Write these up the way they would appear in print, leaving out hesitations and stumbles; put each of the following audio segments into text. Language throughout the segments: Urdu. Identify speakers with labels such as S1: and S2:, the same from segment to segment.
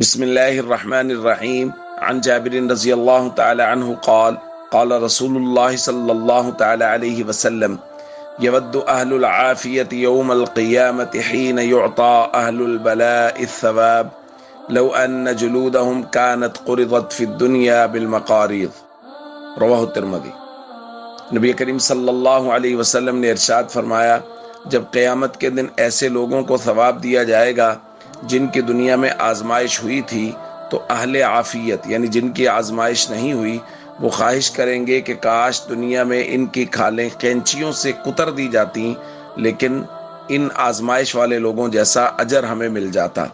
S1: بسم الله الرحمن الرحيم. عن جابر رضي الله تعالى عنه قال قال رسول الله صلى الله تعالى عليه وسلم يود أهل العافية يوم القيامة حين يعطى أهل البلاء الثواب لو أن جلودهم كانت قرضت في الدنيا بالمقاريض. رواہ الترمذی. نبی کریم صلی اللہ علیہ وسلم نے ارشاد فرمایا، جب قیامت کے دن ایسے لوگوں کو ثواب دیا جائے گا جن کی دنیا میں آزمائش ہوئی تھی، تو اہل عافیت یعنی جن کی آزمائش نہیں ہوئی وہ خواہش کریں گے کہ کاش دنیا میں ان کی کھالیں قینچیوں سے کتر دی جاتی، لیکن ان آزمائش والے لوگوں جیسا اجر ہمیں مل جاتا۔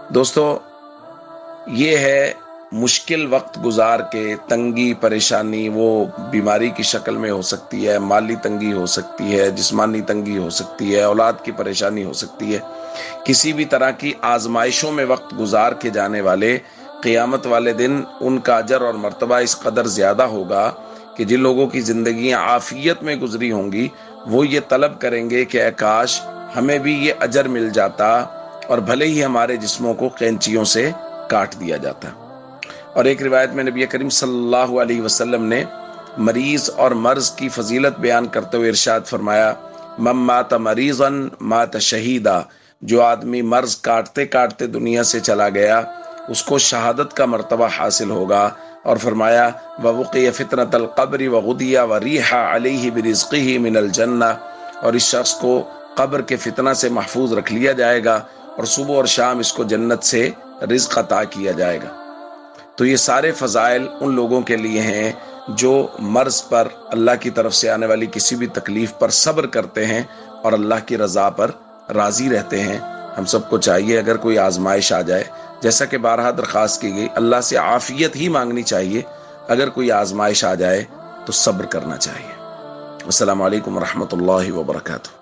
S1: دوستو، یہ ہے مشکل وقت گزار کے تنگی پریشانی، وہ بیماری کی شکل میں ہو سکتی ہے، مالی تنگی ہو سکتی ہے، جسمانی تنگی ہو سکتی ہے، اولاد کی پریشانی ہو سکتی ہے، کسی بھی طرح کی آزمائشوں میں وقت گزار کے جانے والے قیامت والے دن ان کا اجر اور مرتبہ اس قدر زیادہ ہوگا کہ جن لوگوں کی زندگیاں عافیت میں گزری ہوں گی وہ یہ طلب کریں گے کہ اے کاش ہمیں بھی یہ اجر مل جاتا اور بھلے ہی ہمارے جسموں کو قینچیوں سے کاٹ دیا جاتا۔ اور ایک روایت میں نبی کریم صلی اللہ علیہ وسلم نے مریض اور مرض کی فضیلت بیان کرتے ہوئے ارشاد فرمایا، من مات مریضا مات شہیدا، جو آدمی مرض کاٹتے کاٹتے دنیا سے چلا گیا اس کو شہادت کا مرتبہ حاصل ہوگا۔ اور فرمایا، ووقی فتنۃ القبر وغدی وریح علیہ برزقہ من الجنہ، اور اس شخص کو قبر کے فتنہ سے محفوظ رکھ لیا جائے گا اور صبح اور شام اس کو جنت سے رزق عطا کیا جائے گا۔ تو یہ سارے فضائل ان لوگوں کے لیے ہیں جو مرض پر، اللہ کی طرف سے آنے والی کسی بھی تکلیف پر صبر کرتے ہیں اور اللہ کی رضا پر راضی رہتے ہیں۔ ہم سب کو چاہیے اگر کوئی آزمائش آ جائے، جیسا کہ بارہا درخواست کی گئی، اللہ سے عافیت ہی مانگنی چاہیے۔ اگر کوئی آزمائش آ جائے تو صبر کرنا چاہیے۔ السلام علیکم ورحمۃ اللہ وبرکاتہ۔